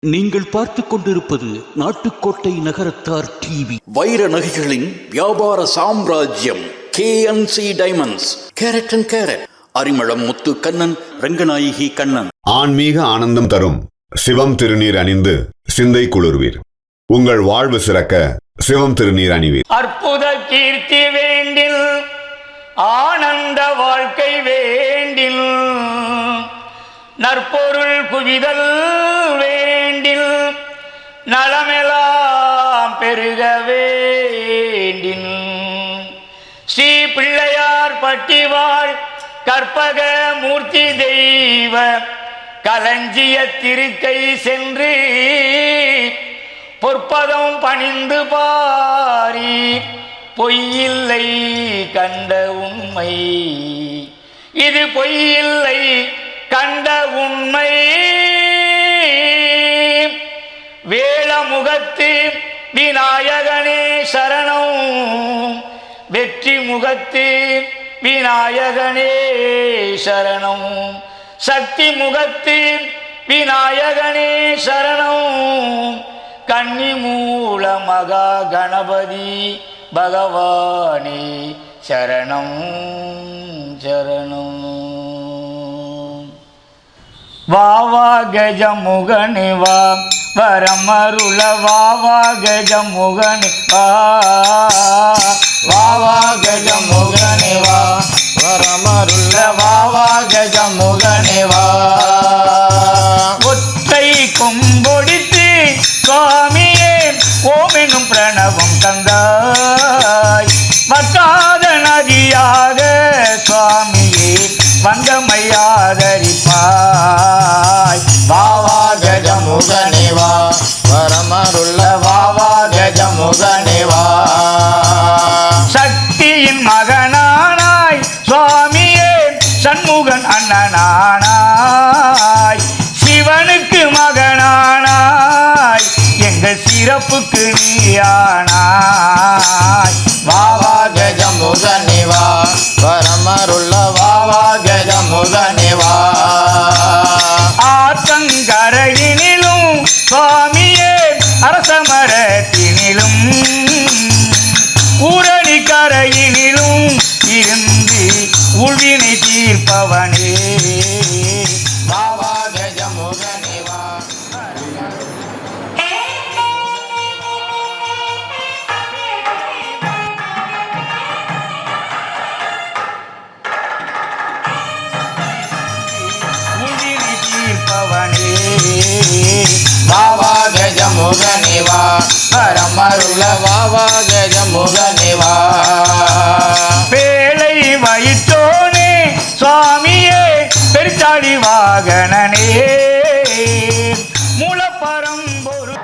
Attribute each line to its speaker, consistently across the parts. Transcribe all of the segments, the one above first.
Speaker 1: நீங்கள் பார்த்துக் கொண்டிருப்பது நாட்டுக்கோட்டை நகரத்தார் டிவி. வைர நகைகளின் வியாபார சாம்ராஜ்யம் KNC diamonds. Carat and carat. Arimalam Muthu Kannan, Ranganayaki Kannan.
Speaker 2: ஆன்மீக ஆனந்தம் தரும் சிவம் திருநீர் அணிந்து சிந்தை குளிர்வீர். உங்கள் வாழ்வு சிறக்க சிவம் திருநீர் அணிவீர்.
Speaker 3: அற்புத கீர்த்தி வேண்டில், ஆனந்த வாழ்க்கை வேண்டில், நற்பொருள் குவிதல் வேண்டில், நலமெல்லாம் பெருக வேண்டின், ஸ்ரீ பிள்ளையார் பட்டிவாள் கற்பக மூர்த்தி தெய்வ களஞ்சிய திருக்கை சென்று பொற்பதம் பணிந்து பாரி, பொய்யில்லை கண்ட உண்மை, இது பொய்யில்லை கண்ட உண்மை. வேளமுகத்து விநாயகனே சரணம், வெற்றி முகத்து விநாயகனே சரணம், சக்தி முகத்து விநாயகனே சரணம், கன்னி மூல மகா கணபதி பகவானே சரணம் சரணம். வாவா கஜமுகனே வா, வரமருள வாவா கஜமுகனே வா, வாவா கஜமுகனே வா, வரமருள வாவா கஜமுகனே வா. ஒற்றை கொம்பொடித்து சுவாமியே ஓமெனும் பிரணவம் தந்தாய், வற்றாத நதியாக சுவாமியே வங்கமையாதரிப்பாய். வாவா கஜமுகனே வா, வரமருள்ள வாவா கஜமுகனே வா. சக்தியின் மகனானாய் சுவாமியே சண்முகன் அண்ணனானாய், சிவனுக்கு மகனானாய் எங்கள் சிறப்புக்கு நீயானாய். வாவா கஜமுகனே வா, வரமருள்ள வாவா கஜமுகனே வா. ஆத்தங்கரையினிலும் சுவாமியே அரசமரத்தினிலும், ஊரணி கரையினிலும் இருந்து உள்வினை தீர்ப்பவனே. வாவா கஜமுகனே வா. வாவா கஜமுகனே வா, வரமருள வாவா கஜமுகனே வா. பேழை வயிற்றோனே சுவாமியே பெருச்சாடி வாகனனே, மூலப்பரம்பொரு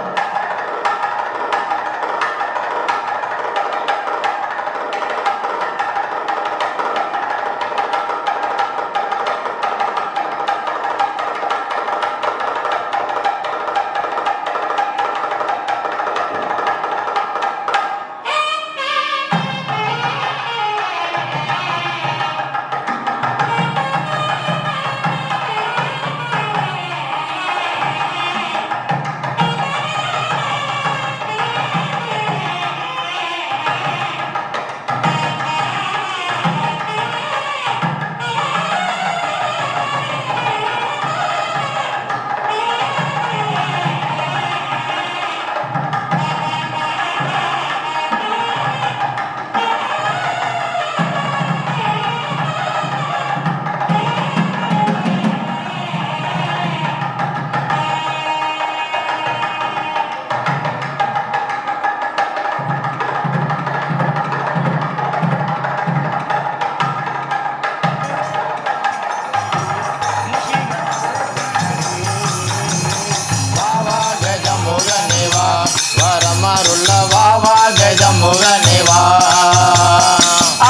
Speaker 3: வரமருள்ள வாவா கஜமுகனே வா.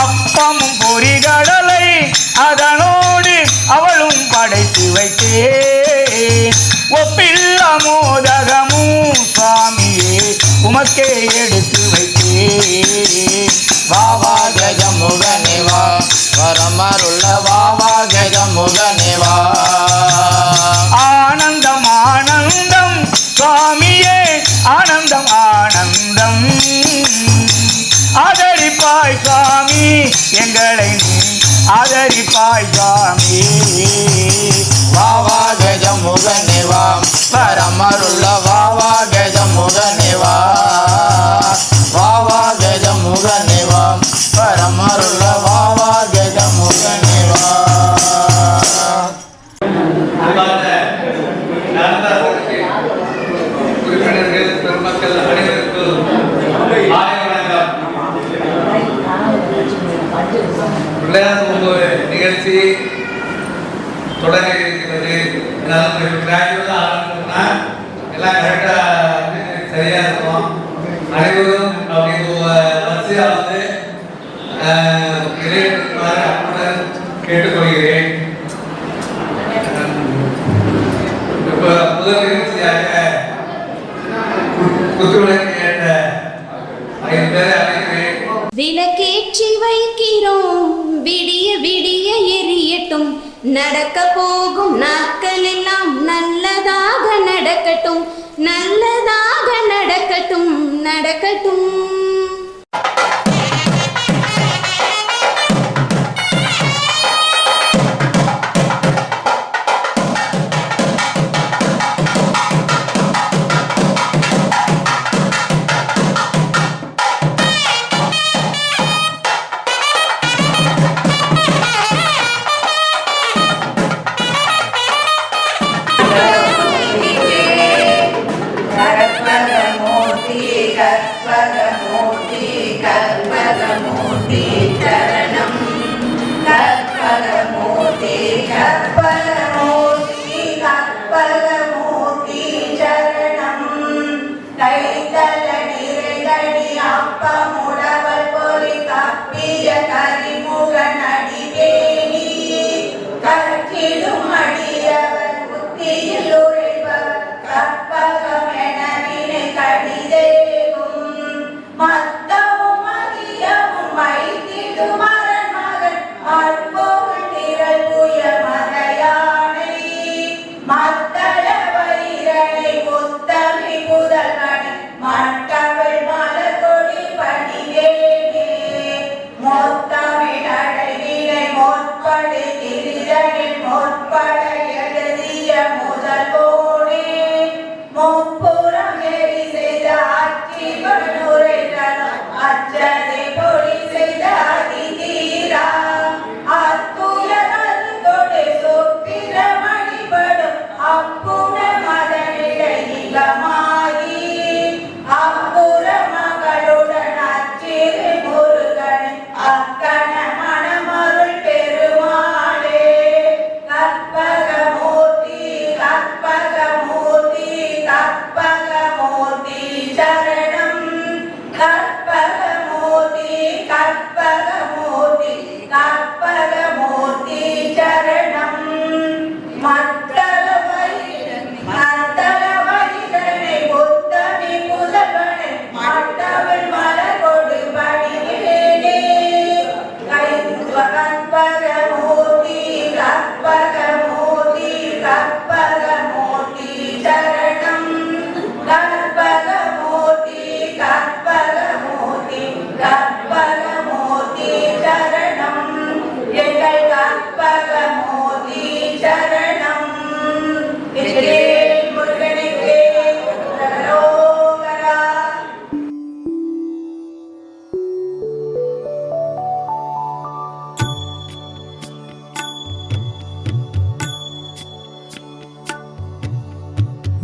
Speaker 3: அப்பமும் பொறிகடலை அதனோடு அவளும் படைத்து வைத்தேன், ஒப்பில்லா மோதகமும் சுவாமியே உமக்கே எடுத்து வைத்தேன். வாவா கஜமுகனே வா, வரமருள்ள வாவா கஜமுகனே வா. ஆனந்தம் ஆனந்தம் வருவாய் சுவாமி.
Speaker 4: வாவா கஜமுகனே வா பரமருள்ள வாவா கஜமுகனே வா. வாவா கஜமுகனே வா பரமருள்ள வாவா கஜமுகனே வா.
Speaker 5: உறுப்பினர்கள் பெருமக்கள் அனைவருக்கும் மாலை வணக்கம். பிள்ளையார் பூங்கோ நிகழ்ச்சி தொடங்க இருக்கிறது. கிராஜுவலாக ஆரம்பிச்சோம்னா எல்லாம் கரெக்டாக சரியா இருக்கும். அனைவரும் அப்படி வரிசையாக வந்து நிறைவேற்றுமாறு அன்புடன் கேட்டுக்கொள்கிறேன். இப்போ முதல் நிகழ்ச்சியாக குத்துவிளக்கு ஏற்ற 5 பேரை அழைக்கிறேன்.
Speaker 6: விளக்கேற்றி வைக்கிறோம், விடிய விடிய எரியட்டும். நடக்க போகும் நாட்கள் எல்லாம் நல்லதாக நடக்கட்டும், நல்லதாக நடக்கட்டும், நடக்கட்டும்.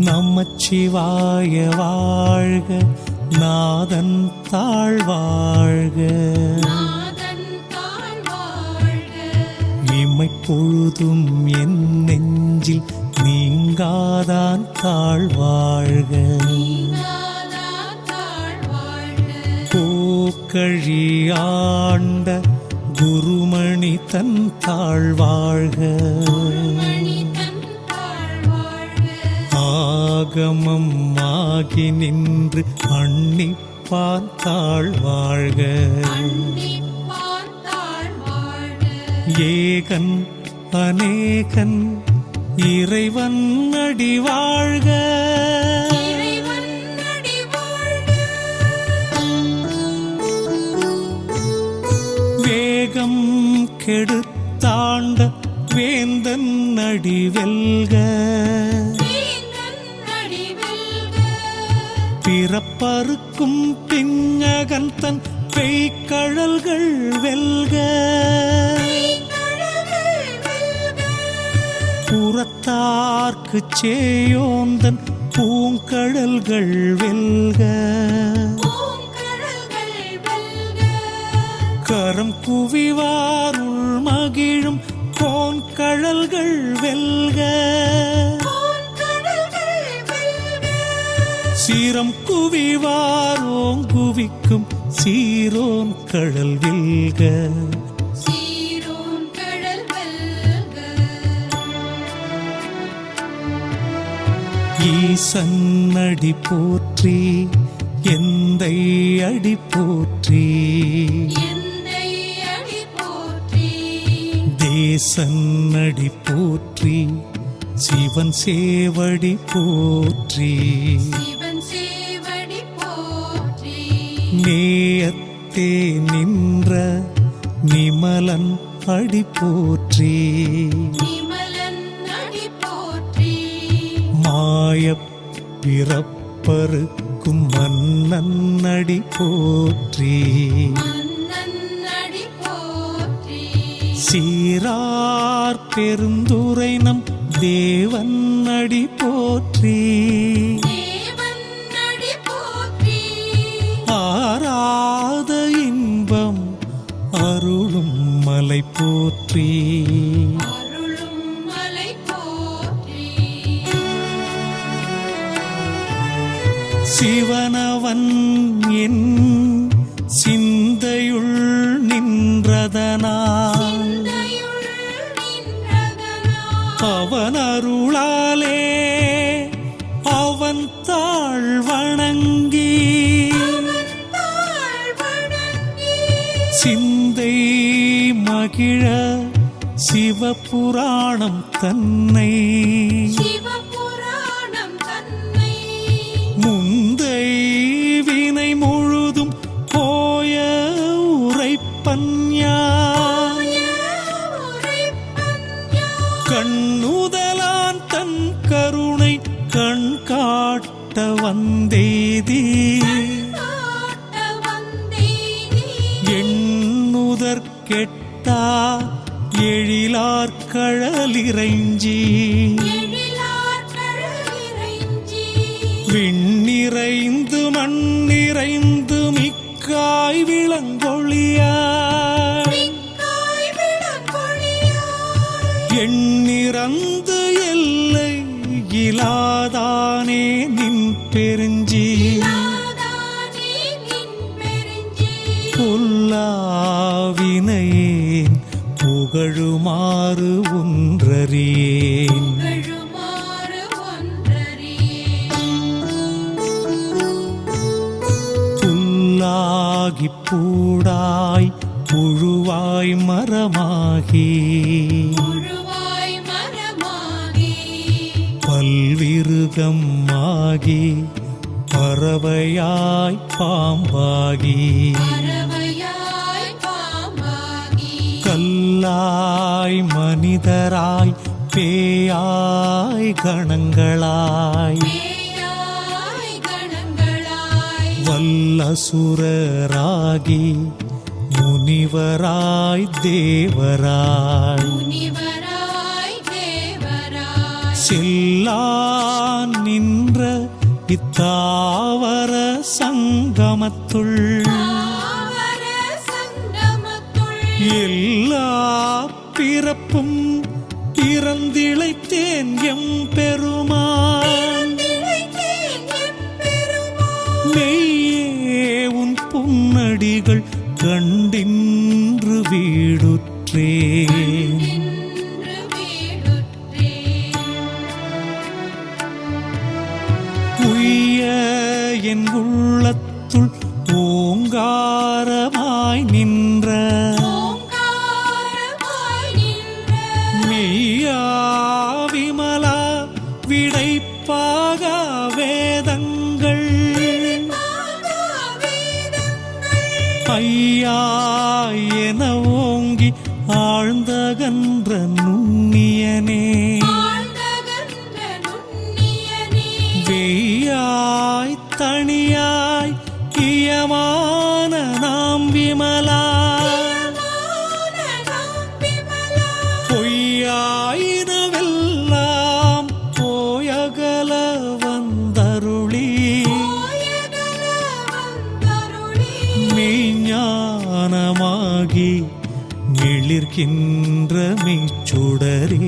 Speaker 7: நமச்சிவாய வாழ்க, நாதன் தாழ்வாழ்க, இமைப்பொழுதும் என் நெஞ்சில் நீங்காதான் தாழ்வாழ்க. போக்கழியாண்ட குருமணி தன் தாழ்வாழ்க. ஆகமம் ஆகி நின்று அன்னிப்பான் தாழ்வாழ்க. ஏகன் அநேகன் இறைவன் அடி வாழ்க. வேகம் கெடுத்தாள் ஆண்ட வேந்தன் அடி வெல்க. பிறப்பறுக்கும் பிஞகன் தன் பெய்கழல்கள் வெல்க. புறத்தார்க்கு சேயோந்தன் பூங்கழல்கள் வெல்க. கரம் குவிவாருள் மகிழும் கோன்கழல்கள் வெல்க. சீரம் குவிவாரோங் குவிக்கும் சீரோன் கழல் வெல்க. ஈசன் அடி போற்றி எந்தை அடி போற்றி. தேசன் அடி போற்றி சிவன் சேவடி போற்றி. நேயத்தே நின்ற நிமலன் அடி போற்றி. மாயப் பிறப்பறுக்கும் மன்னன் அடி போற்றி. சீரார் பெருந்துரை நம் தேவன் அடி போற்றி. ஆராத இன்பம் அருளும் மலை போற்றி. சிவனவன் என் சிந்தையுள் நின்றதனால் அவன் அருளாலே அவன் தாழ் வணங்கி சிந்தை மகிழ சிவபுராணம் தன்னை முந்தை வினை முழுதும் போய உரைப்பன்யான் கண்ணுதலான் தன் கருணை கண் காட்ட வந்தேதி. எண்ணுதற் கெட்டா எழிலார் கழலிறைஞ்சி விண்ணிறைந்து மண்ணிறைந்து மிக்காய் விளங்கொழியாய் எண்ணிறந்து எல்லை இலாதானே நின் பெருஞ்சி. புல்லாவினையேன் புகழுமாறு ஒன்றறியேன். புல்லாகி பூடாய் புழுவாய் மரமாகி பல்விருகம் ஆகி பறவையாய் பாம்பாகி கல்லாய் மனிதராய் பேயாய் கணங்களாய் வல்லசுரராகி முனிவராய் தேவராய் செல்லான் நின்ற இத்தாவர சங்கமத்துள் எல்லா பிறப்பும் பிறந்திழைத்தேன் எம் பெருமான். மெய்யே உன் பொன்னடிகள் கண்டின்று வீடுற்றேன். உய்ய என் உள்ளத்துள் ஓங்காரமாய் நின்ற மெய்யா விமலா விடைப்பாக வேதங்கள் ஐயா என ஓங்கி ஆழ்ந்த ஆழ்ந்தகன்ற நுண்ணியனே வெய்யாய் தனியாய் கியமான நாம் விமலா பொய்யாயினவெல்லாம் போயகல வந்தருளி மெய்ஞானமாகி மிளிர்கின்ற மெய்ச்சுடரே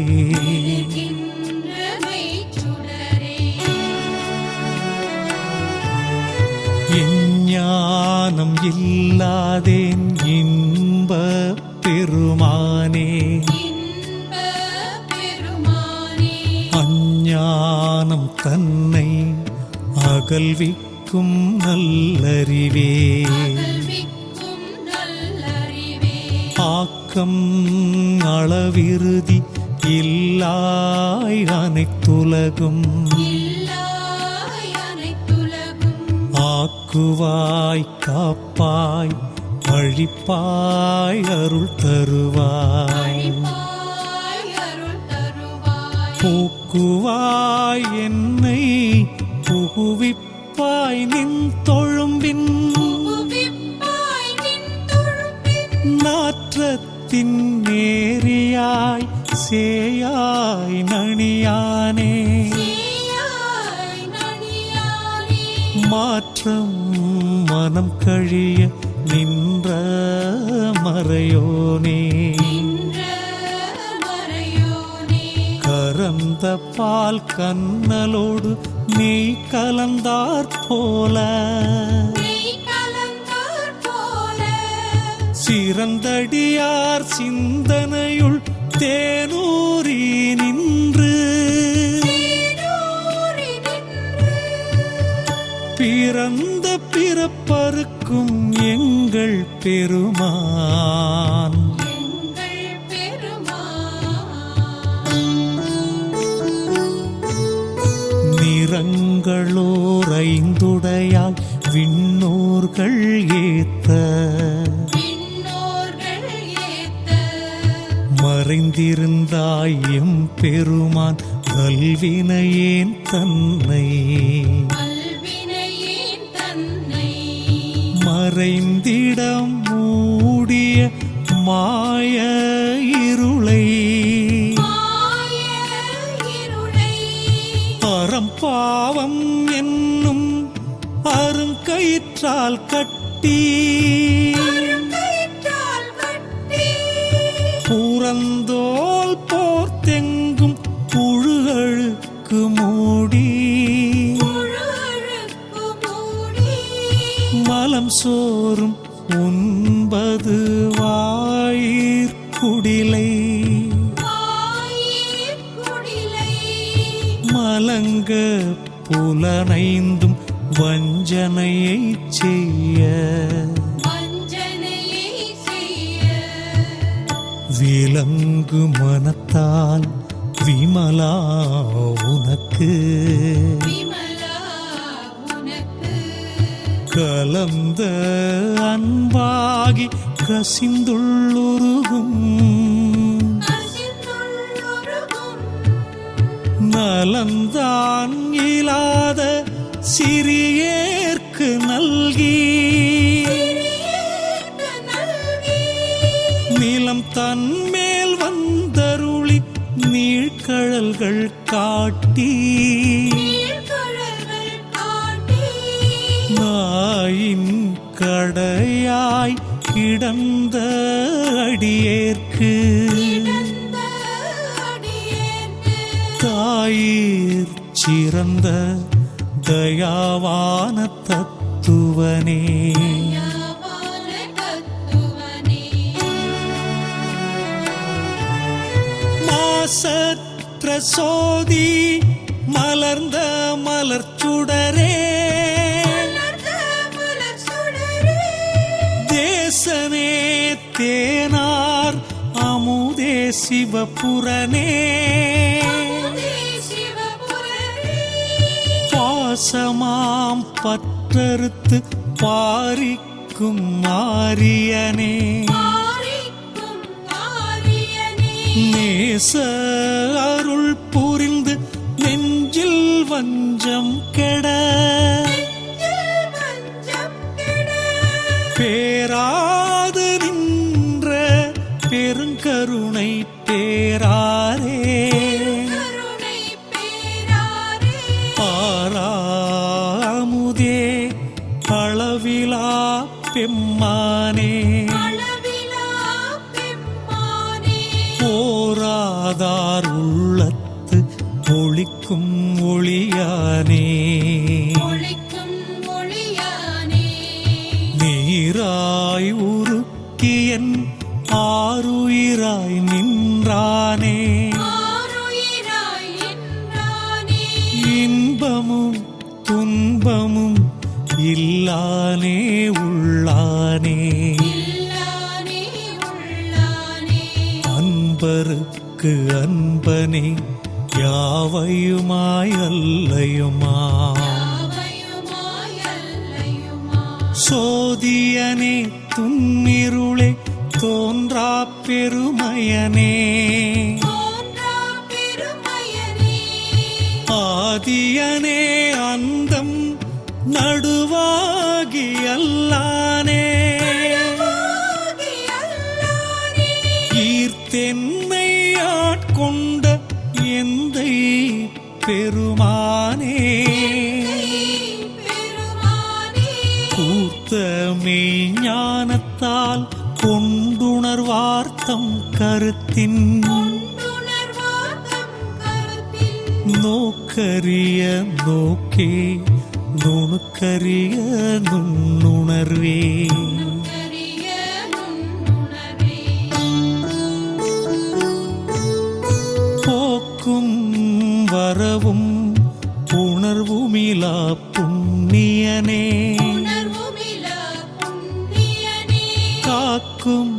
Speaker 7: எஞ்ஞானம் இல்லாதேன் இன்ப பெருமானே அஞ்ஞானம் தன்னை அகல்விக்கும் நல்லறிவே ஆக்கம் அளவிருதி இல்லாய் அனைத்துலகும் ஆக்குவாய் காப்பாய் அழிப்பாய் அருள் தருவாய் போக்குவாய் என்னை புகுவிப்பாய் நின் தொழும்பின் நாற்றத்தின் நேரியாய் சேயாய் நணியானே மாற்றம் மனம் கழிய நின்ற மறையோனே கறந்த பால் கண்ணலோடு நெய் கலந்தாற் போல சிறந்தடியார் சிந்தனையுள் தேனூரி நின்று பிறந்த பிறப்பறுக்கும் எங்கள் பெருமான் நிறங்களோர் ஐந்துடையாய் விண்ணோர்கள் ஏத்த மறைந்திருந்தாய் எம் பெருமான் கல்வினையேன் தன்னை மறைந்திடம் மூடிய மாய இருளை அறம்பாவம் என்னும் அருங்கயிற்றால் கட்டி புறந்தோல் போர்த்தெங்கும் புழுகளுக்கு மூடி மலம் சோறும் உண்பது வாயிற்குடிலை மலங்க புலனைந்தும் வஞ்சனையை செய்ய விலங்கு மனத்தால் விமலா உனக்கு கலந்த அன்பாகி கசிந்துள்ளுருகும் நலந்தான் இல்லாத சிறியேற்கு நல்கி நிலம் தன்மேல் வந்தருளி நீழ்கழல்கள் காட்டி நாயின் கடையாய் கிடந்த அடியேற்கு தாயிற் சிறந்த தயாவான தத்துவனே மாசற்ற சோதி மலர்ந்த மலர்ச்சுடரே தேசனே தேனார் அமுதே சிவபுரனே பாசமாம் பற்றறுத்து பாரிக்கும் மாரியனே நேச அருள் புரிந்து நெஞ்சில் வஞ்சம் கெட பேராது நின்ற பெருங்கருணை பேராரே ஆறாமுதே அளவிலா பெம்மானே போராதார் உள்ளத்து ஒளிக்கும் ஒளியானே நீராய் உருக்கியன் ஆருயிராய் நின்றானே இன்பமும் துன்பமும் இல்லானே உள்ளானே அன்பருக்கு அன்பனே யாவையுமாய் அல்லையுமா சோதியனே துன்னிருளே தோன்றா பெருமையனே ஆதியனே அந்தம் நடுவாகி அல்லானே ஈர்த்தென்னை ஆட்கொண்ட எந்தை பெருமானே கூர்த்த மெய்ஞானத்தால் கொண்டுணர்வார்த்தம் கருத்தின் நோக்கரிய நோக்கே நுணுக்கரிய நுண்ணுணர்வே போக்கும் வரவும் உணர்வுமிலா புண்ணியனே காக்கும்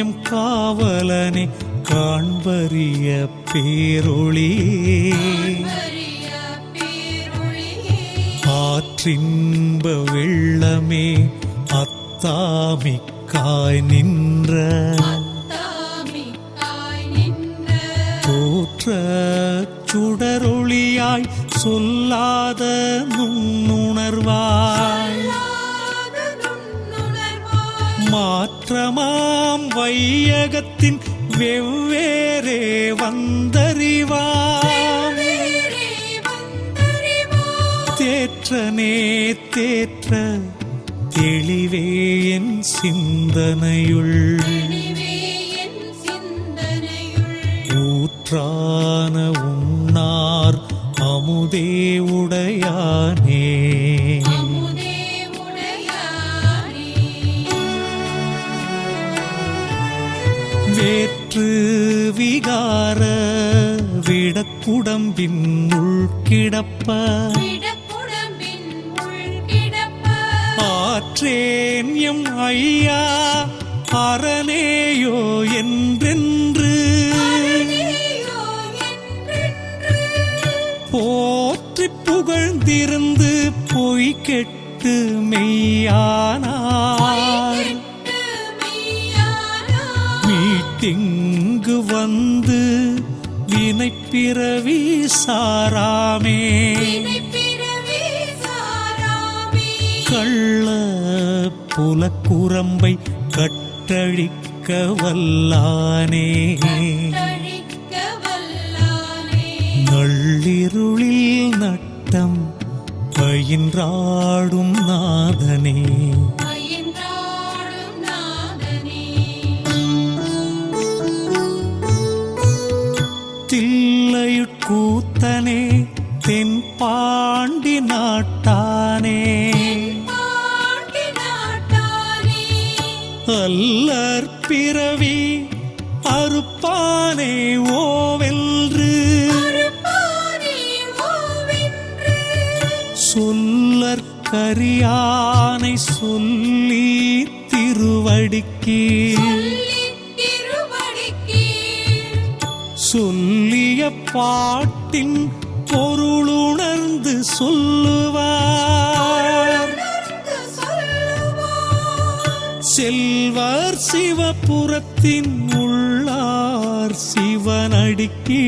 Speaker 7: எம் காவலனே காண்பரிய பேரொளியே ஆற்றின்ப வெள்ளமே அத்தாமிக்காய் நின்ற தோற்ற சுடரொளியாய் சொல்லாத நுண்ணுணர்வாய் மாற்றமாம் வையகத்தின் வெவ்வேறே வந்தறிவாம் தேற்றனே தேற்ற தெளிவே என் சிந்தனையுள் ஊற்றான உன்னார் அமுதே உடையானே வேற்று விகார விடக்குடம்பின் உள்கிடப்ப ஆற்றேன் எம் ஐயா அரணேயோ என்றென்று போற்றி புகழ்ந்திருந்து பொய் கெட்டு மெய்யானார் மீட்டிங்கு வந்து வினைப்பிறவி சாராமே கள்ள புலக்குரம்பை கட்டழிக்க வல்லானே நள்ளிருளில் நட்டம் பயின்றாடும் நாதனே தில்லையுட்கூத்தனே தென்பாண்டி நாட்டானே அல்லற் பிறவி அறுப்பானே ஓவென்று சொல்லற்கரியானை சொல்லி திருவடிக்கு சொல்லிய பாட்டின் பொருளுணர்ந்து சொல்லுவார் செல்வர் சிவபுரத்தின் உள்ளார் உள்ளார் சிவனடிக்கு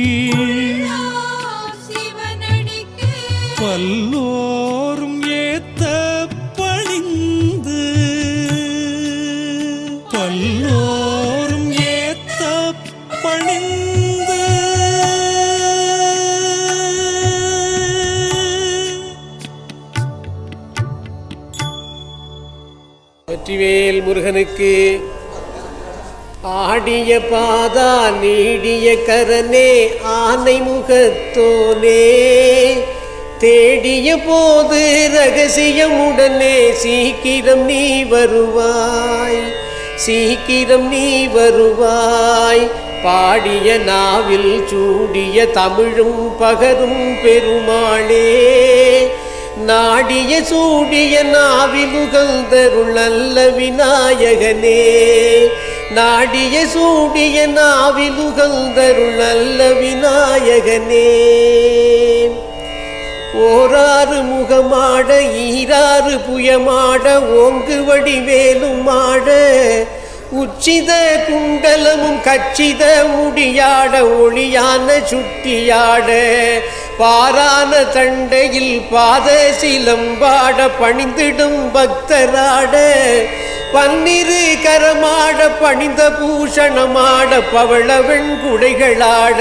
Speaker 7: பல்லோரும் ஏத்த பணிந்து பல்லோரும் ஏத்த பணிந்து
Speaker 8: வெற்றிவேல் முருகனுக்கு. ஆடிய பாதா நீடிய கரனே ஆனை முகத்தோனே தேடிய போது ரகசியமுடனே சீக்கிரம் நீ வருவாய், சீக்கிரம் நீ வருவாய். பாடிய நாவில் சூடிய தமிழும் பகரும் பெருமாளே நாடிய சூடிய நாவில் உகழ்ந்தருள் நல்ல விநாயகனே நாடிய சூடிய நாவில் உகழ்ந்தருள் நல்ல விநாயகனே. ஓராறு முகமாட ஈராறு புயமாட ஓங்கு வடிவேலும் மாட உச்சித குண்டலமும் கச்சித முடியாட ஒளியான சுட்டியாட பாரான தண்டையில் பாத சிலம்பாட பணிந்திடும் பக்தராட பன்னிரு கரமாட பணிந்த பூஷணமாட பவள வெண்குடைகளாட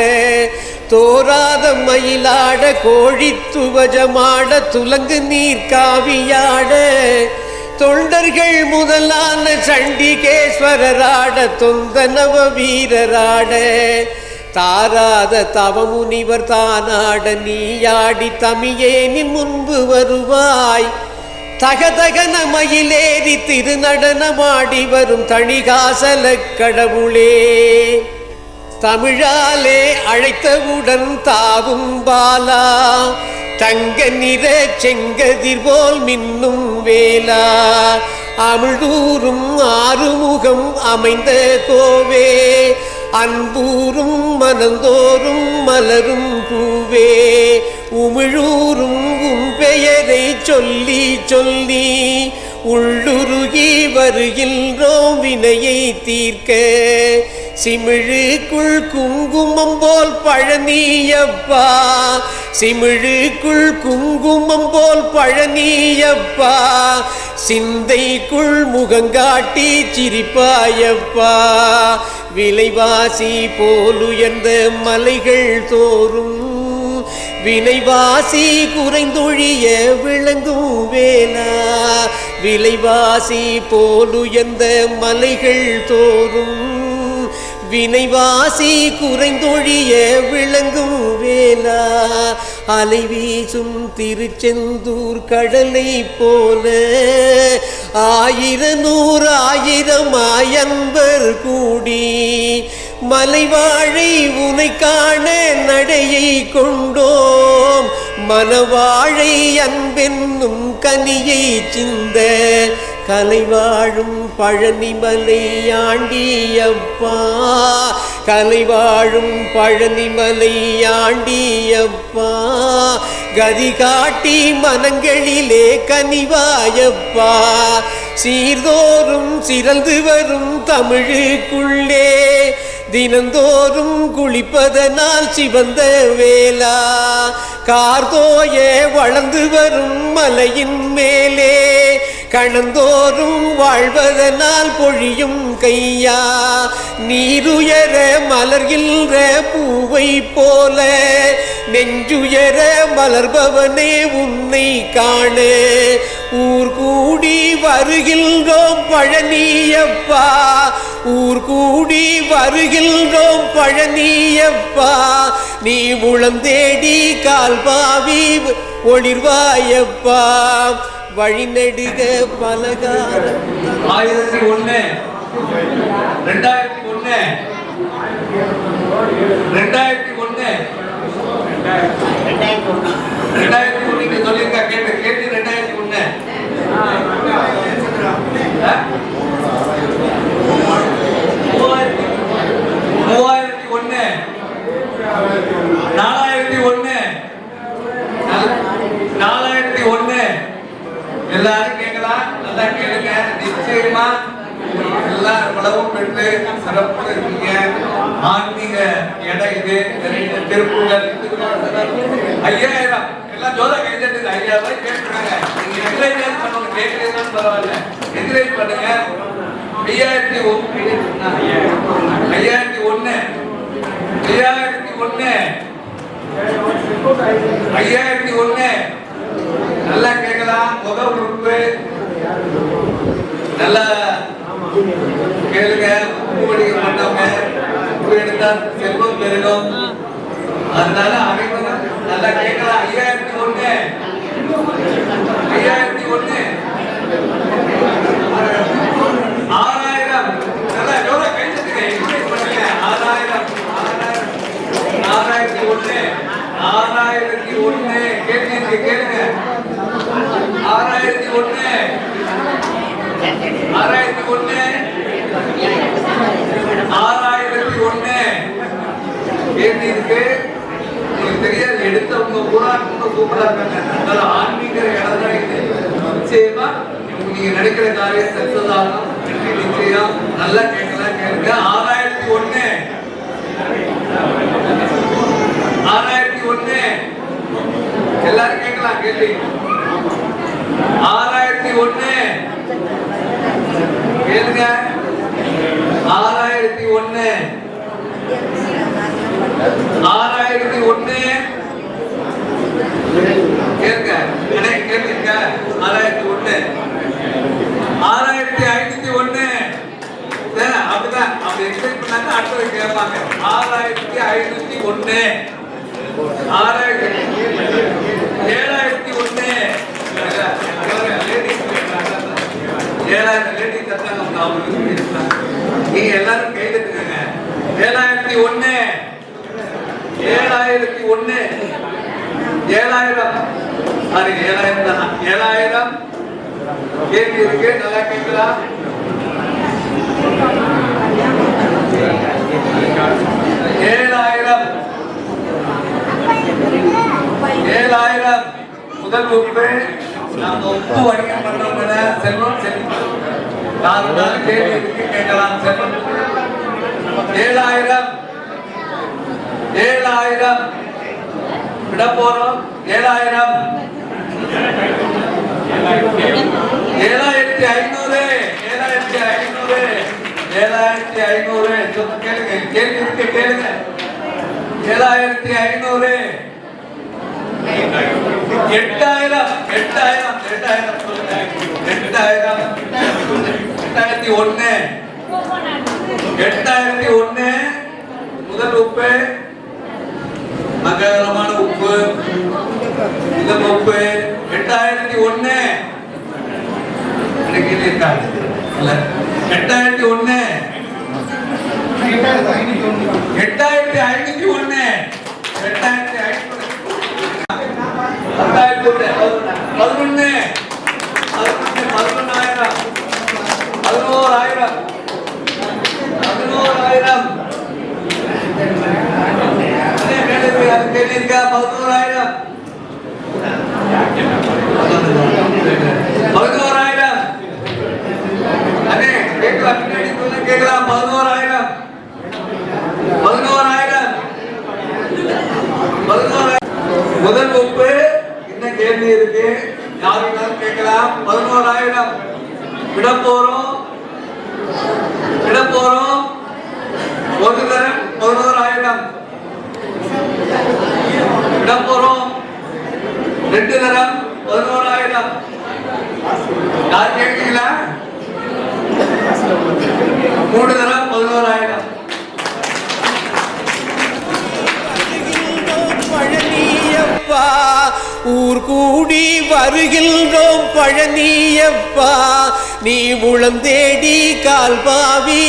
Speaker 8: தோராத மயிலாட கோழித்துவஜமாட துலங்கு நீர் காவியாட தொண்டர்கள் முதலான சண்டிகேஸ்வரராட தொந்தனவ வீரராட தாராத தவமுனிவர் தானாட நீயாடி தமியேனின் முன்பு வருவாய். தகதகன மயிலேறி திருநடனமாடி வரும் தணிகாசல கடவுளே தமிழாலே அழைத்தவுடன் தாவும் பாலா தங்க நிற செங்கதிர் போல் மின்னும் வேலா அமிழ்தூரும் ஆறுமுகம் அமைந்த கோவே அன்பூரும் மனந்தோறும் மலரும் பூவே உமிழூரும் உன் பெயரை சொல்லி சொல்லி உள்ளுருகி வருகின்றோம் வினையை தீர்க்க. சிமிழுக்குள் குங்குமம் போல் பழனியப்பா சிமிழுக்குள் குங்குமம் போல் பழனியப்பா சிந்தைக்குள் முகங்காட்டி சிரிப்பாயப்பா. விலைவாசி போலுயர்ந்த மலைகள் தோறும் விலைவாசி குறைந்தொழிய விளங்கும் வேலா விலைவாசி போலுயர்ந்த மலைகள் தோறும் வினைவாசி குறைந்தொழிய விளங்கும் வேலா. அலைவீசும் திருச்செந்தூர் கடலை போல ஆயிரநூறு ஆயிரமாய் அன்பர் கூடி மலைவாழை உனை காண நடையை கொண்டோம் மனவாழை அன்பென்னும் கனியை சிந்த கலைவாழும் பழனிமலை ஆண்டியப்பா கலைவாழும் பழனிமலை ஆண்டியப்பா கதி காட்டி மனங்களிலே கனிவாயப்பா சீர்தோறும் சிறந்து வரும் தமிழுக்குள்ளே தினந்தோறும் குளிப்பதனால் சிவந்த வேலா கார்தோய வளர்ந்து வரும் மலையின் மேலே கணந்தோறும் வாழ்வதனால் பொழியும் கையா நீருயர மலர்கின்ற பூவை போல நெஞ்சுயர மலர்பவனே உன்னை காண ஊர் கூடி வருகின்றோம் பழனியப்பா ஊர் கூடி வருகின்றோம் பழனியப்பா நீ உளம் தேடி கால்பாவி ஒளிர்வாயப்பா வழிநெடுக பலகாலம்
Speaker 5: 1001 2001 சொல்லிருக்க கேட்டு 2001 4001 எல்லாரும் கேட்கலாம் நல்லா கேளுங்க நிச்சயமா எல்லாம் இவ்வளவும் பெற்று சிறப்பு இருக்கீங்க. ஆன்மீக இடம் இது. நிறைய திருப்பூர்கள் 5000 எல்லாம் ஜோதா கைதட்டு 5000 ரூபாய் கேட்கிறாங்க. நீங்க என்கரேஜ் பண்ணுங்க, கேட்கறதுன்னு பரவாயில்ல, என்கரேஜ் பண்ணுங்க. 5001 நல்லா கேட்கலாம். முக உறுப்பு நல்லா கேளுங்க. உப்பு படிக்க மாட்டவங்க உப்பு எடுத்தால் செல்வம் பெருகும். அதனால அனைவரும் நல்லா கேட்கலாம். 5001 6000 நல்லா எவ்வளோ கைத்தட்டுங்க, இன்க்ரீஸ் பண்ணுங்க. 6001 கேளுங்க கேளுங்க. 6001 கேள்வி இருக்கு. உங்களுக்கு தெரியாது, எடுத்தவங்க பூரா கூப்பிடாங்க. அதனால ஆன்மீக இடம் தான் இது. நிச்சயமா நீங்க நினைக்கிற காரியம் சக்சஸாகும். நிச்சயம் நல்லா கேட்கலாம் கேளுங்க. 6001 எல்லாரும் கேட்கலாம் கேள்வி. 6001 கேளுங்க. 6001 கேளுங்க. கேளுங்க. 6001 6501 அப்படிதான். அப்படி எக்ஸ்பிளைன் பண்ணாங்க. அடுத்தது கேட்பாங்க. 6501 7001 லேடிஸ் தட்டாங்க. நீங்க எல்லாரும் கை தட்டுங்க. 7001 பாருங்க. 7000 தானா? 7000 கேள்வி இருக்கு. நல்லா கேட்கலாம். 7000 முதல் வகுப்பு. நாம உப்பு வணிகம் பண்றவங்க செல்வம் செல்வம் 4 கேள்வி இருக்கு, கேட்கலாம். செல்வம் 7000 விட போறோம். 7000 7500 கேளுங்க. கேள்வி இருக்கு, கேளுங்க. 7500 8000 சொல்லுங்க. 8001 முதல் உப்பு மங்களகரமான உப்பு. முதல் உப்பு 8001 இருக்காது. 8001 முதல் உப்பு என்ன கேள்வி இருக்கு? யாருனாலும் கேட்கலாம். 11000 விட போறோம். ஒரு தரம் 11000 விட போறோம். 2 தரம் 11000. யார் கேட்கீங்களா? 3 தரம் 11000.
Speaker 8: பழனியப்பா ஊர் கூடி வருகின்றோம். பழனியப்பா நீ உளம் தேடி கால்பாவி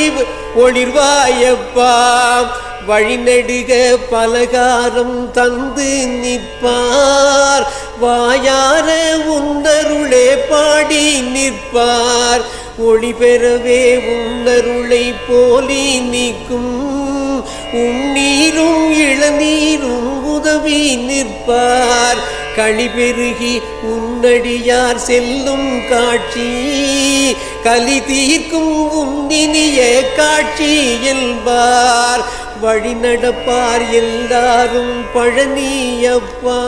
Speaker 8: ஒளிர்வாயப்பா. வழிநெடுக பலகாரம் தந்து நிற்பார். வாயார உன்னருளே பாடி நிற்பார். ஒளி பெறவே உன்னருளை போலி நிற்கும். உன்னீரும் இளநீரும் உதவி நிற்பார். களி பெருகி உன்னடியார் செல்லும் காட்சி கலி தீர்க்கும் உன்னினிய காட்சி என்பார் வழி நடப்பார் எல்லாரும் பழனியப்பா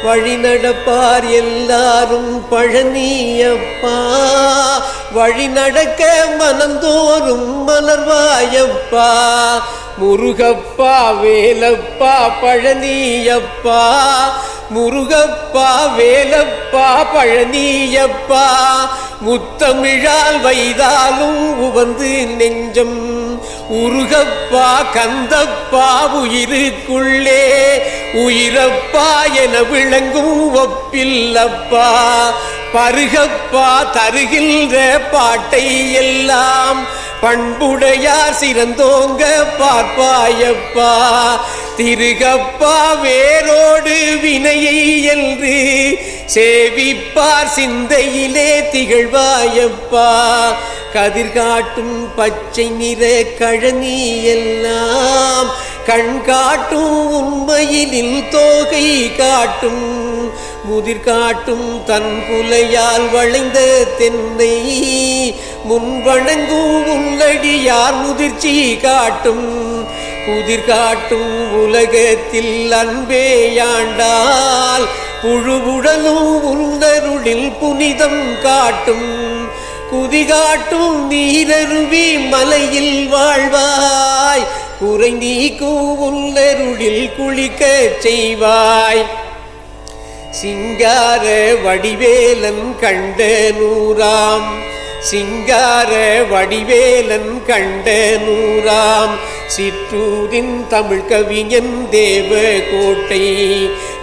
Speaker 8: வழி நடப்பார் எல்லாரும் பழனியப்பா வழி நடக்க மனந்தோறும் மலர்வாயப்பா முருகப்பா வேலப்பா பழனியப்பா முருகப்பா வேலப்பா பழனியப்பா முத்தமிழால் வைதாலும் உவந்து நெஞ்சம் உருகப்பா கந்தப்பா உயிருக்குள்ளே உயிரப்பா என விளங்கும் ஒப்பில்லப்பா பருகப்பா தருகின்ற பாட்டை எல்லாம் பண்புடையார் சிறந்தோங்க பார்ப்பாயப்பா திருகப்பா வேரோடு வினையை என்று சேவிப்பார் சிந்தையிலே திகழ்வாயப்பா கதிர் காட்டும் பச்சை நிற கழனி எல்லாம் கண் காட்டும் உண்மையினில் தோகை காட்டும் முதிர் காட்டும் தன் புலையால் வளைந்த தென்னை முன்வணங்கும் உள்ளடியார் முதிர்ச்சி காட்டும் புதிர் காட்டும் உலகத்தில் அன்பேயாண்டால் புழுவுடலும் உன்னருளில் புனிதம் காட்டும் குதிகாட்டும் நீரருவி மலையில் வாழ்வாய் குறை நீக்கும் உன்னருளில் குளிக்க செய்வாய் சிங்கார வடிவேலன் கண்ட நூறாம் சிங்கார வடிவேலன் கண்ட நூறாம் சிற்றூரின் தமிழ் கவிஞன் தேவகோட்டை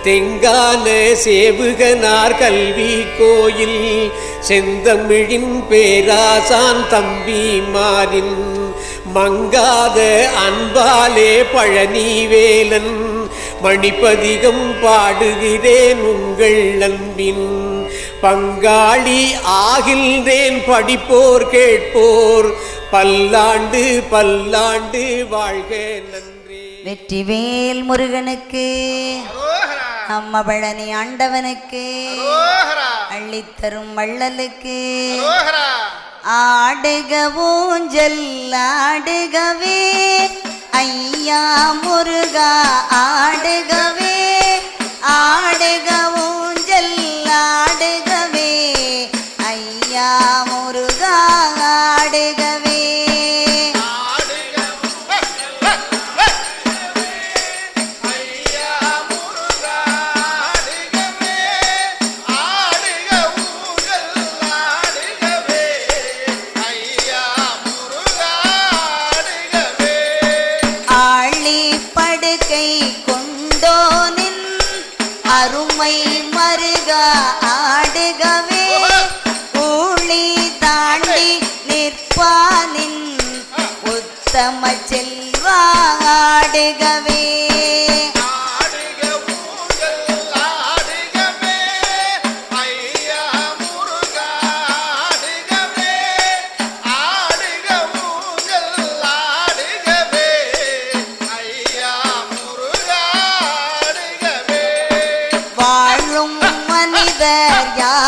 Speaker 8: தெங்கான சேவுகனார் கல்வி கோயில் செந்தமிழின் பேராசான் தம்பிமாரின் மங்காத அன்பாலே பழனி வேலன் மணிப்பதிகம் பாடுகிறேன் உங்கள் அன்பின் பங்காளி ஆகின்றேன் படிப்போர் கேட்போர் பல்லாண்டு பல்லாண்டு வாழ்க நன்றி.
Speaker 9: வெற்றிவேல் முருகனுக்கு நம்ம பழனி ஆண்டவனுக்கு அள்ளித்தரும் வள்ளலுக்கு ஆடுக ஊஞ்சல் ஆடுகவே ஐயா முருகா ஆடுகவே ஆடுக ஊஞ்சல் ஆடுகவே ஐயா முருகா ஆடுகவே அருமை மருகா ஆடுகவே ஊழி தாண்டி நிற்பானின் உத்தம செல்வா ஆடுகவே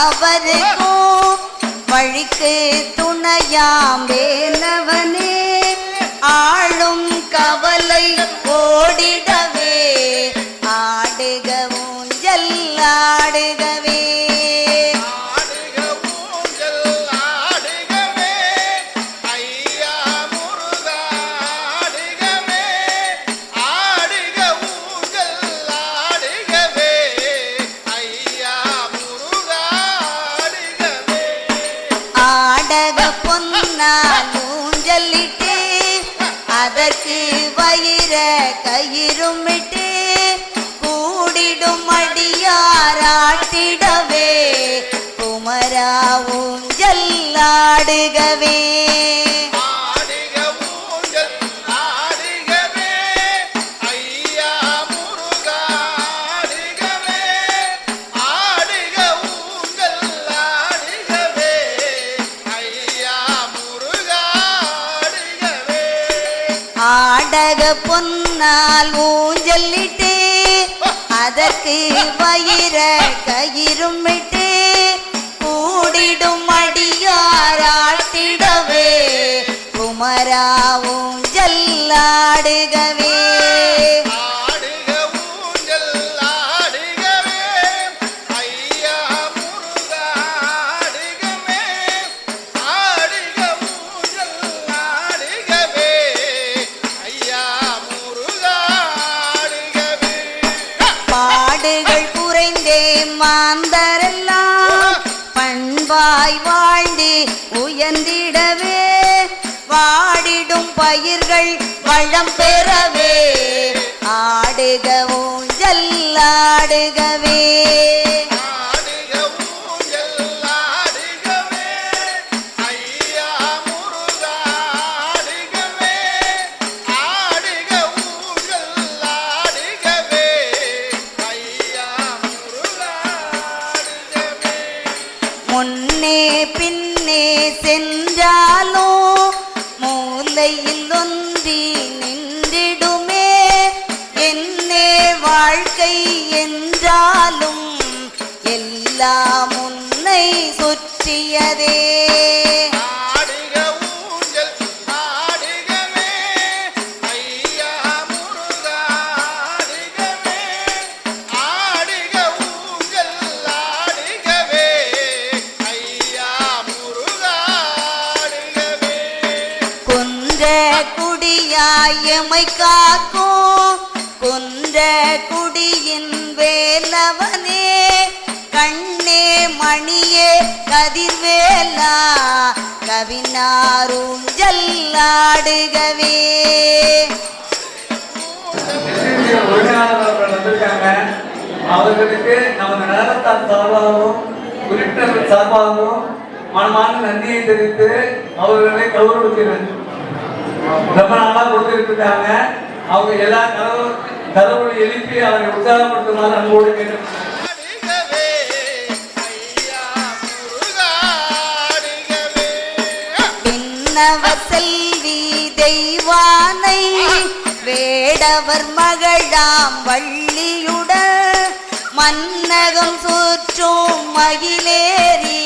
Speaker 9: யாவருக்கும் வழிக்கு துணையாம் வேலவனே ஆளும் கவலை ஓடிடவே ஆடுக ஊஞ்சல் ஆடுகவே ஊஞ்சலிட்டு அதற்கு வயிற கயிறுமிட்டு கூடிடும் அடியாராட்டிடவே குமரா ஊஞ்சல் ஆடுகவே ஆடக பொன்னால் ஊஞ்சலிட்டு அதற்கு வயிற கயிறும் விட்டு கூடிடும் அடியாராட்டிடவே குமரா ஊஞ்சல்லாடுகவே பாடுகள் குறைந்தே மாந்தரெல்லாம் பண்பாய் வாழ்ந்து உயர்ந்திடவே வாடிடும் பயிர்கள் வளம் பெறவே ஆடுக ஊஞ்சல்லாடுகவே முன்னே பின்னே சென்றாலும் மூலையில் ஒன்றி நின்றிடுமே என்னே வாழ்க்கை என்றாலும் எல்லாம் உன்னை சுற்றியதே குடியாயமை காக்கும் குன்ற குடியின் வேலவனே கண்ணே மணியே கதிர்வேலா கவினாரூஞ்சல்லாடுகவே
Speaker 5: அவர்களுக்கு நமது நகரத்தார் சார்பாகவும் குறிப்பிட்டவர்கள் சார்பாகவும் மனமான நன்றியை தெரிவித்து அவர்களை கௌரவிக்கிறேன். ரொம்ப நாளா கொடுத்துட்டு இருக்காங்க. அவங்க எல்லா கடவுளை எழுப்பி அவரை உற்சாகப்படுத்துமாறு அன்போடு கேட்டு
Speaker 9: செல்வி தெய்வானை வேடவர் மகளாம் வள்ளியுடன் மன்னகம் சுற்றும் மகிழேறி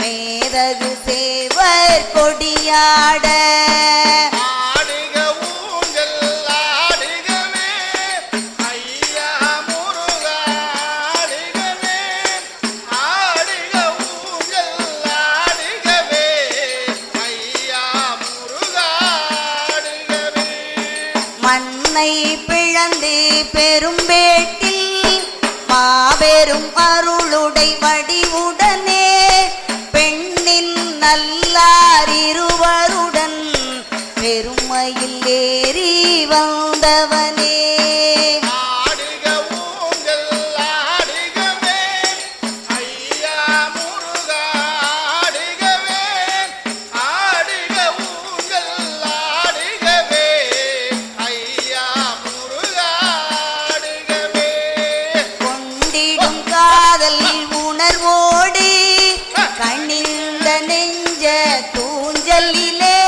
Speaker 9: மேதகு சேவர் கொடியாட மண்ணை பிளந்து பெரும்பேட்டில் மாபெரும் அருளுடை வடிவுடனே பெண்ணின் நல்லார் இருவருடன் பெருமையில் ஏறி வந்தவனே உணர்வோடு கண்ணிந்த நெஞ்ச தூஞ்சலிலே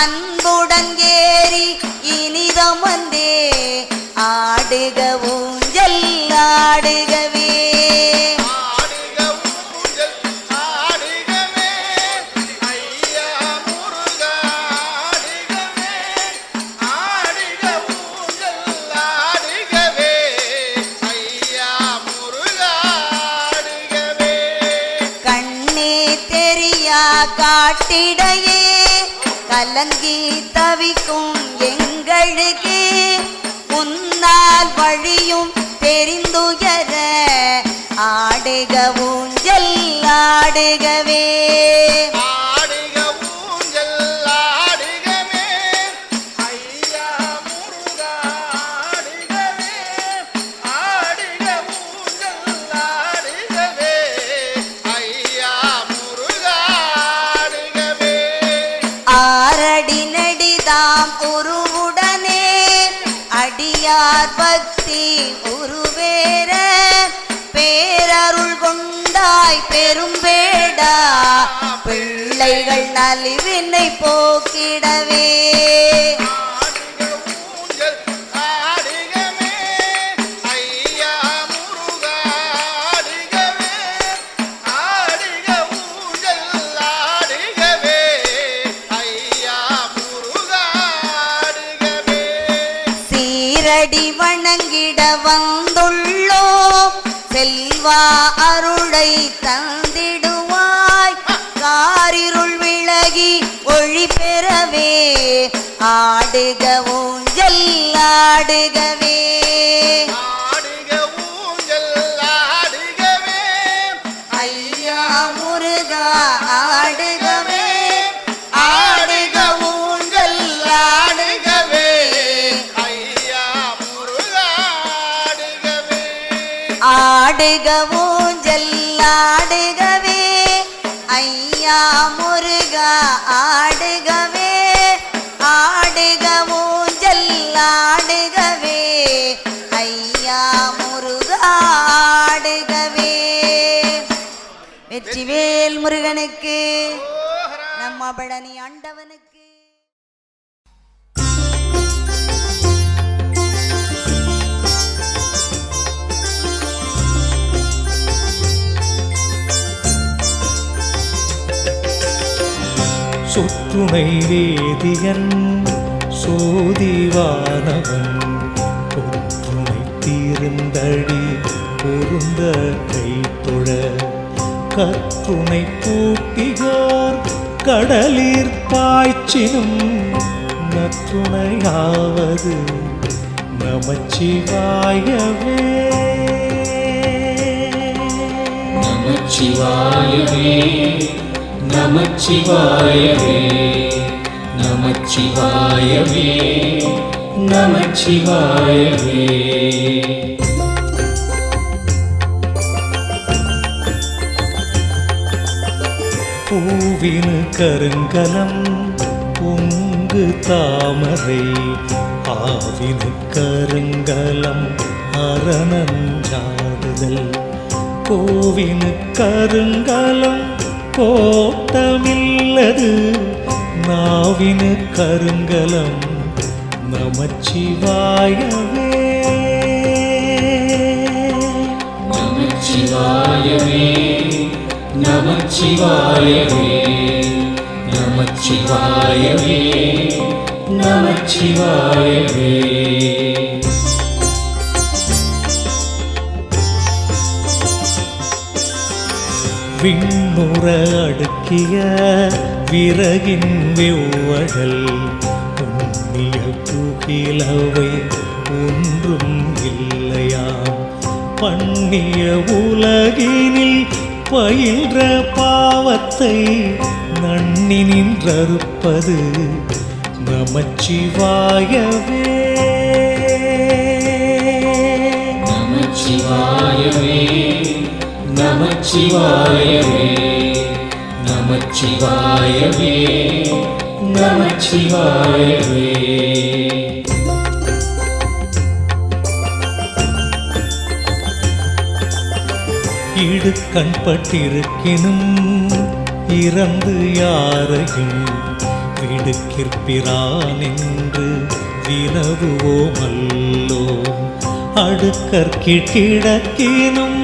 Speaker 9: அன்புடன் ஏறி இனிதமந்தே ஆடுக ஊஞ்சல்லாடுகவே காட்டிடையே கலங்கி தவிக்கும் எங்களுக்கு முன்னால் வழியும் தெரிந்துயர ஆடுக ஊஞ்சல்லாடுகவே ஆரடி நடிதாம் உருவுடனே அடியார் பக்தி உருவேற பேரருள் கொண்டாய் பெரும்பேடா பிள்ளைகள் நலிவினை போக்கிடவே
Speaker 4: ஆடுக ஊஞ்சல் ஆடுகமே ஐயா
Speaker 9: வந்துள்ளோம். செல்வா அருளை தந்திடுவாய், காரிருள் விலகி ஒளி பெறவே, ஆடுக ஊஞ்சல் ஆடுகவே,
Speaker 4: ஆடுக ஊஞ்சல் ஆடுகவே,
Speaker 9: ஐயா முருகா ஆடுகவே, ஆடுக ஊஞ்சல் ஆடுகவே,
Speaker 4: ஐயா முருகா ஆடுகவே,
Speaker 9: ஆடுக ஊஞ்சல் ஆடுகவே, ஐயா முருகா ஆடுகவே, ஆடுக ஊஞ்சல் ஆடுகவே, ஐயா முருகா ஆடுகவே. வெற்றிவேல் முருகனுக்கு, நம்ம பழனி ஆண்டவனுக்கு.
Speaker 7: சுற்றுணை வேதியன் சோதிவானவன் ஒற்றுணை தீர்ந்தடி பொருந்த கைத்தொழ கற்றுணை கூட்டியோர் கடலிற் பாய்ச்சினும் நற்றுணையாவது நமச்சிவாயவே.
Speaker 10: நமச்சிவாயவே நமச்சிவாயவே நமச்சிவாயவே நமச்சிவாயவே.
Speaker 7: பூவினு கருங்கலம் பொங்கு தாமரை, ஆவினு கருங்கலம் அரணஞ்சாடுதல், கோவினு கருங்கலம் கோட்டமில்லது, நாவினு கருங்கலம் நமச்சிவாயவே.
Speaker 10: நமச்சிவாயவே நமச்சிவாயவே நமச்சிவாயவே நமச்சிவாயவே.
Speaker 7: விண்ணுற அடுக்கிய விறகின் வெவ்வழல், உண்ணிய புகிலவை ஒன்றும் இல்லையாம், பண்ணிய உலகினில் பயின்ற பாவத்தை நன்னி நின்றறுப்பது நமச்சிவாயவே.
Speaker 10: நமச்சிவாயவே நமச்சிவாயவே நமச்சிவாயவே நமச்சிவாயவே.
Speaker 7: இடுக்கண் பட்டிருக்கினும் இறந்து யாரையும் விடுக்கிற்பிரான் என்று வினவுவோமல்லோம், அடுக்கற்கிடக்கினும்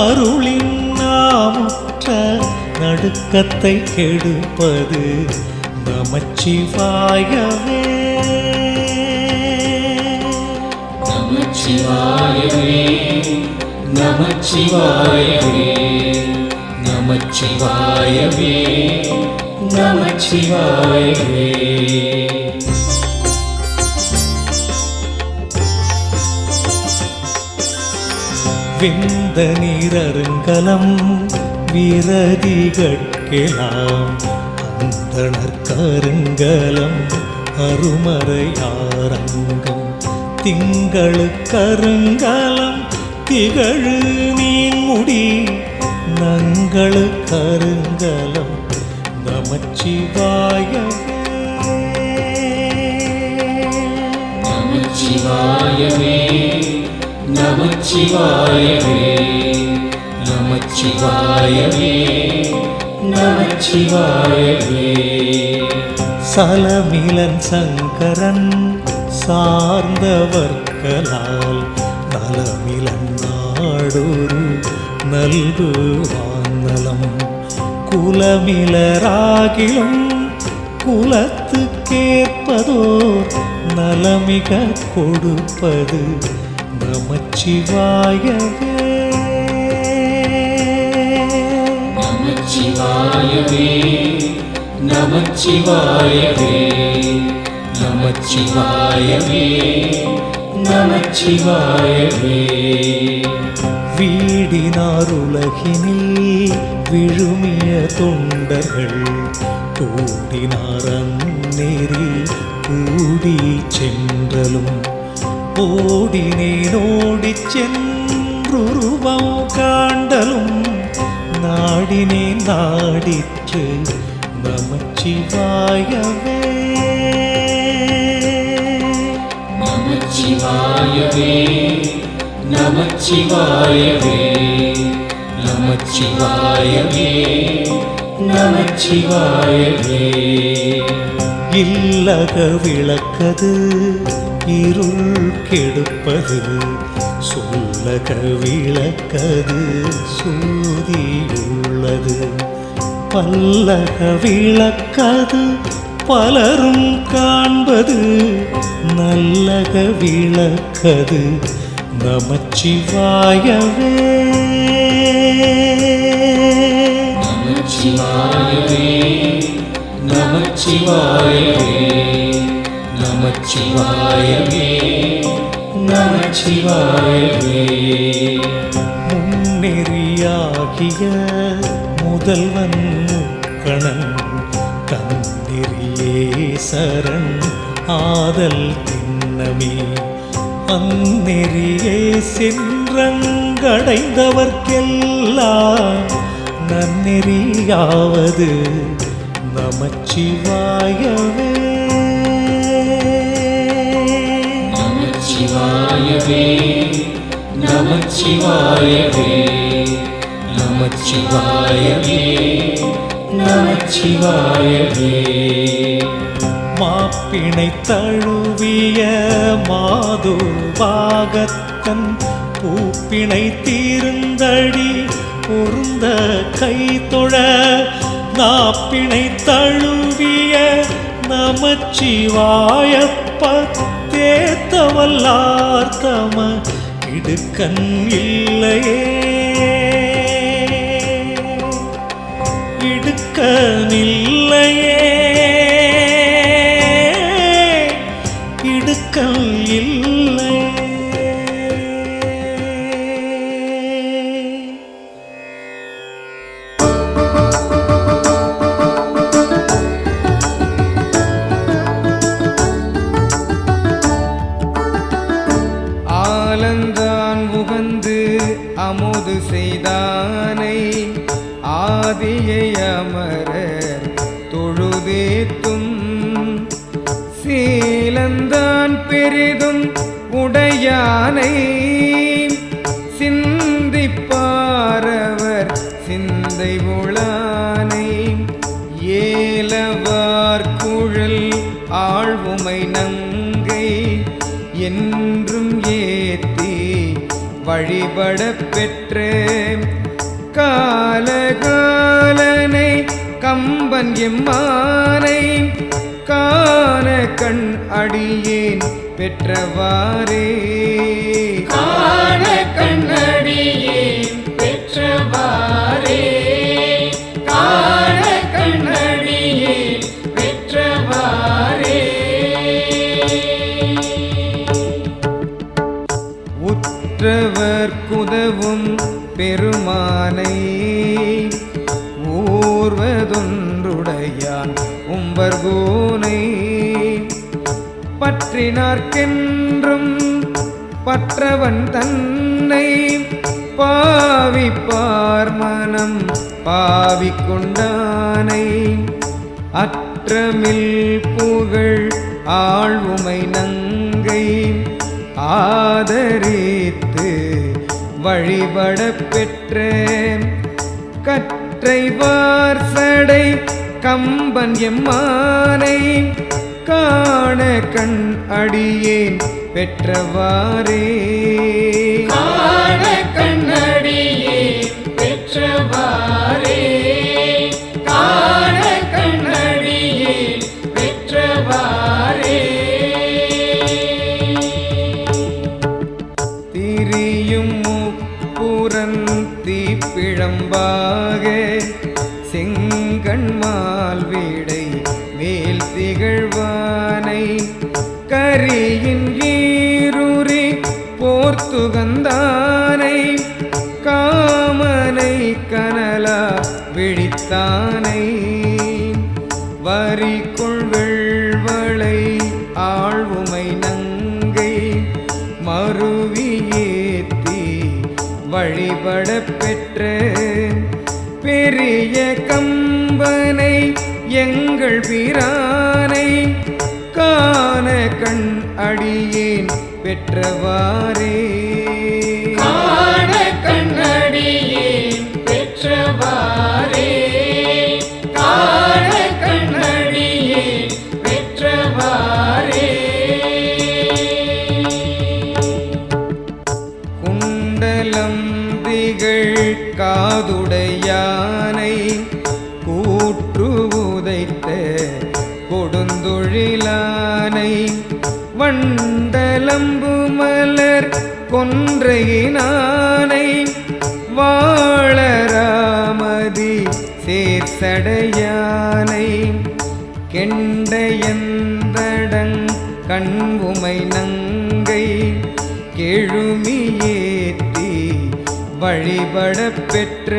Speaker 7: அருளின் நாமுற்ற நடுக்கத்தை கெடுப்பது நமச்சிவாயவே.
Speaker 10: நமச்சிவாயவே நமச்சிவாயவே நமச்சிவாயவே நமச்சிவாயவே.
Speaker 7: வெந்த நீரருங்கலம் விரதிகட்கெலாம், அந்தணர் கருங்கலம் அருமறையாரங்கம், திங்களு கருங்கலம் திகழு நீன்முடி, நங்களு கருங்கலம் நமச்சிவாயவே.
Speaker 10: நமச்சிவாயவே நமச்சிவாயவே நமச்சிவாயவே நமச்சிவாயவே.
Speaker 7: சலமிலன் சங்கரன் சார்ந்தவர்களால் நலமிலன் நாடொரு நல்குவானலம், குலமிலராகிலும் குலத்துக்கேற்பதோர் நலமிக கொடுப்பது நமச்சிவாயவே
Speaker 10: நமச்சிவாயவே நமச்சிவாயவே நமச்சிவாயவே நமச்சிவாயவே.
Speaker 7: வீடினார் உலகினில் விழுமிய தொண்டர்கள் கூடினார் அந்நெறி கூடி சென்றலும் ஓடினேன் ஓடிச் சென்றுருவம் காண்டலும் நாடினேன் நாடிற்று நமச்சிவாயவே
Speaker 10: நமச்சிவாயவே நமச்சிவாயவே நமச்சிவாயவே நமச்சிவாயவே.
Speaker 7: இல்லக விளக்கது இருள் கெடுப்பது சொல்லக விளக்கது சூதியுள்ளது பல்லக விளக்கது பலரும் காண்பது நல்லக விளக்கது நமச்சிவாயவே
Speaker 10: நமச்சிவாயவே நமச்சிவாயவே நமச்சிவாயவே நமச்சிவாயவே.
Speaker 7: முன்னெறியாகிய முதல்வன் கணன் தன்னெறியே சரண் ஆதல் திண்ணமே அந்நெறியே சென்றங்கடைந்தவர்க்கெல்லாம் நன்னெறியாவது நமச்சிவாயவே
Speaker 10: நமச்சிவாயவே நமச்சிவாயவே நமச்சிவாயவே நமச்சிவாயவே.
Speaker 7: மாப்பிணை தழுவிய மாதுபாகத்தன் பூப்பிணை தீர்ந்தடி பொருந்த கைதொழ நாப்பிணை தழுவிய நமச்சிவாயப்ப தேத்தவல்லார் தம இடுக்கண் இல்லையே இடுக்கனில்லையே இடுக்கல் இல்லை.
Speaker 3: ஆலந்தான் உகந்து அமுது செய்தானை ஆதியை அமரர் தொழுதேத்தும் சீலந்தான் பெரிதும் உடையானை சிந்திப்பாரவர் சிந்தை உளானை ஏலவார் குழல் ஆழ்வுமை நங்கை என்றும் ஏத்தி வழிபட பெற்ற காலகாலனை கம்பன் எம்மானை காண கண் அடியேன் பெற்றவாறே காண கண் அடியேன் பெற்றவாறே காண கண் அடியேன் பெற்றவாறே. உற்றவர் குதவும் பெருமானை ஊர்வதொன்றுடையான் உம்பர்கோனை பற்றினார்க்கென்றும் பற்றவன் தன்னை பாவிப்பார் மனம் பாவிக்கொண்டானை அற்றமில் புகழ் ஆழ்வுமை நங்கை ஆதரித்து வழிபட பெற்ற கற்றைவார் சடை கம்பன் எம்மானை காண கண் அடியேன் பெற்றவாறே காண கண் அடியேன் பெற்றவாறே காண கண் அடியேன் பெற்றவாறே. செங்கண்மால் வீடை மேல் திகழ்வானை கரியின் ஈருரி போர்த்துகந்தானை காமனை கனலா விழித்தானை வரிக்குள் வெள்வளை ஆழ்வுமை நங்கை மருவியேத்தி வழிபட பெற்ற பெரிய கம்பனை எங்கள் பிரானை காண கண் அடியேன் பெற்றவாறே
Speaker 7: காண கண்ணடியேன் பெற்றவாறே காண கண்ணடியேன் பெற்றவாறே
Speaker 3: குண்டலம் திகழ் காதுடையானை கூற்று உதைத்த கொடுந்தொழிலானை வண்டலம்பு மலர் கொன்றையினானை வாழராமதி சேர்சடையானை கெண்டையந்தடங் கண்வுமை நங்கை கெழுமியேத்தி வழிபட பெற்ற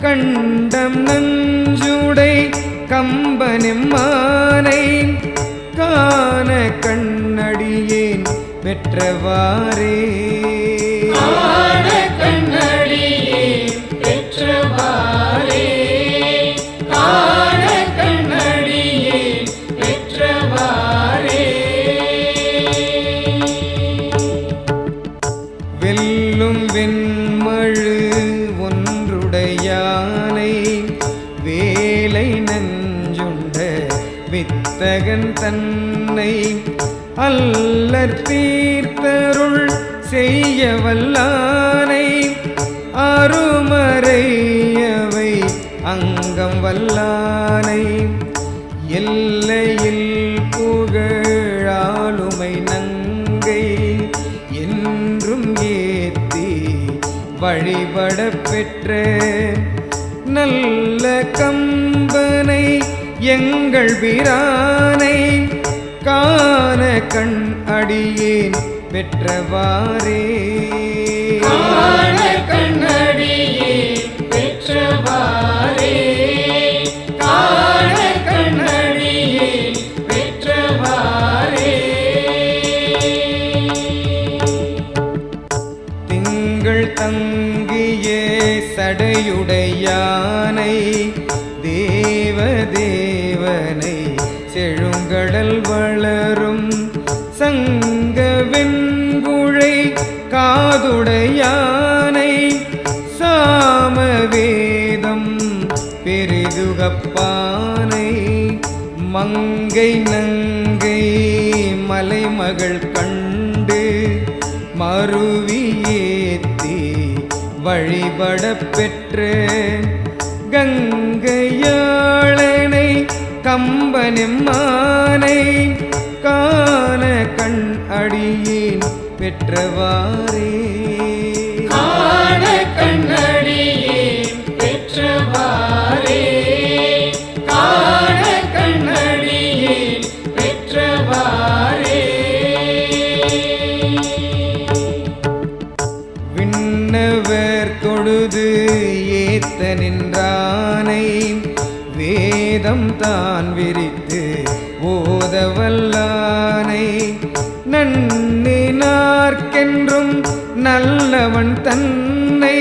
Speaker 3: கண்டம் நஞ்சுடை கம்பனெம்மானை காண கண்ணடியேன் பெற்றவாறே
Speaker 7: காண கண்ணடியேன் பெற்றவாறே காண கண்ணடியேன் பெற்றவாறே
Speaker 3: வெல்லும் வெண்மழு ஒன்றுடையானை வேலை நஞ்சுண்ட வித்தகன் தன்னை அல்லற் தீர்த்தருள் செய்ய வல்லானை அருமறையவை அங்கம் வல்லானை எல்லையில் புகழாளுமை நங்கை என்றும் ஏத்தி வழிபட பெற்ற நல்ல கம்பனை எங்கள் பிரானை காண கண் அடியேன் பெற்றவாறே
Speaker 7: காண கண்ணடியேன் பெற்றவாறே காண கண்ணடியேன் பெற்றவாறே
Speaker 3: திங்கள் தங்கிய சடையுடையானை தேவதேவனை செழுங்கடல் வளரும் சங்க வெண்குழை காதுடையானை சாமவேதம் பெரிதுகப்பானை மங்கை நங்கை மலைமகள் கண்டு மருவியேத்தி வழிபட பெற்ற கங்கையாளனை கம்பனெம்மானை காண கண் அடியேன் பெற்றவாறே
Speaker 7: காண கண்ணடியேன் பெற்றவாறே காண கண்ணடியேன் பெற்றவாறே
Speaker 3: விண்ணவர் தொழுது ஏத்த நின்றானை வேதம் தான் விரித்து ஓதவல்லானை நன்னினார்க்கென்றும் நல்லவன் தன்னை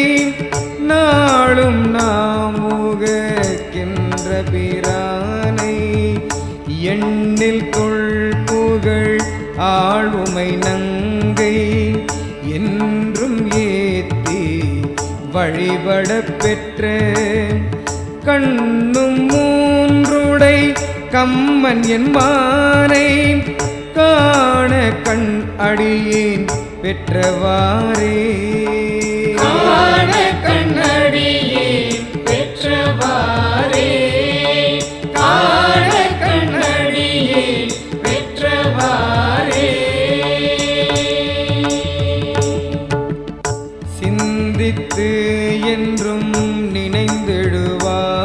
Speaker 3: நாளும் நாமுகின்ற பிரானை எண்ணில் தொல் புகழ் ஆளுமை நங்கை என்றும் ஏத்தி வழிபட பெற்ற கண்ணும் மூன்றுடை கம்மன் என்மானை காண கண் அடியேன் பெற்றவாறே
Speaker 7: காண கண்ணடியேன் பெற்றவாறே காண கண்ணடியேன் பெற்றவாறே
Speaker 3: சிந்தித்து என்றும் நினைந்திடுவார்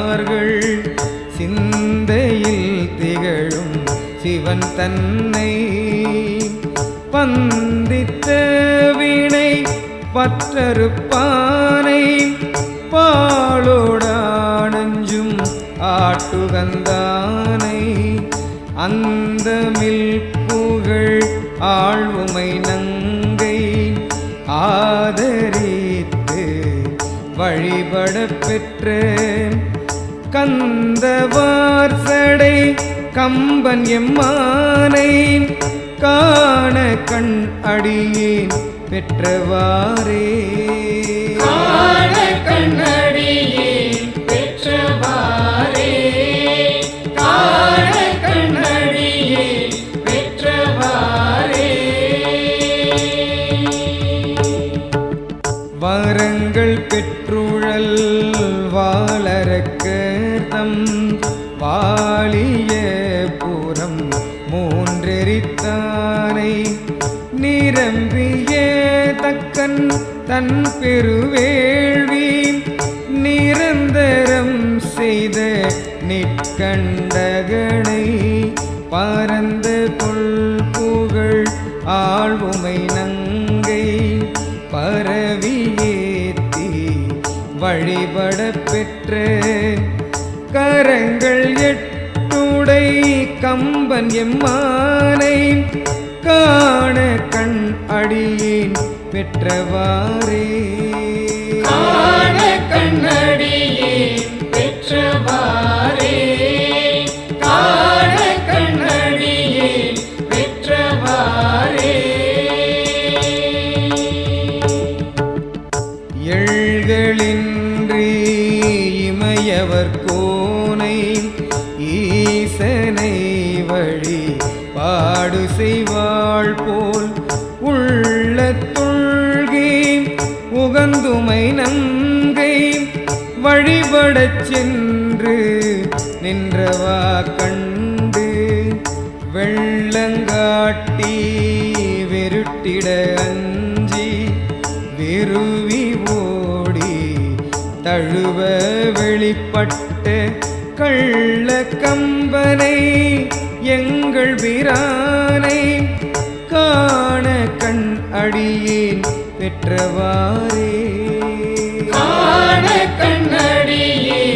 Speaker 3: தன்னை பந்தித்த வினை பற்றறுப்பானை பாலோடானஞ்சும் ஆட்டுகந்தானை அந்தமில் புகழ் ஆழ்வுமை நங்கை ஆதரித்து வழிபட பெற்ற கந்தவார்சடை கம்பன் எம்மானை காண கண் அடியேன் பெற்றவாறே
Speaker 7: காண கண்ணடியேன் பெற்றவாறே காண கண்ணடியேன் பெற்றவாறே
Speaker 3: வரங்கள் பெற்றுழல் வாளரக்கர்தம் வாலிய புறம் மூன்றெரித்தானை நிரம்பிய தக்கன் தன் பெருவேள்வி நிரந்தரம் செய்த நிற்கண்டகனை பரந்த கொள் புகழ் ஆழ்வுமை நங்கை பரவியேத்தி வழிபட பெற்ற கரங்கள் எட்டுடை கம்பன் எம்மானை காண கண் அடியேன் பெற்றவாறே
Speaker 7: காண கண்ணடியேன் பெற்றவாறே காண கண்ணடியேன் பெற்றவாறே
Speaker 3: எள்களின்றி இமையவர் கோனை ஈசனை வழி பாடு செய்வாள் போல் உள்ள துள்கி உகந்துமை நங்கை வழிபடச் சென்று நின்றவா கண்டு வெள்ளங்காட்டி வெருட்டிட அஞ்சி விருவி ஓடி தழுவ வெளிப்பட்ட கள்ள கம்பனை எங்கள் பிரானை காண கண் அடியேன் பெற்றவாறே
Speaker 7: காண கண்ணடியேன்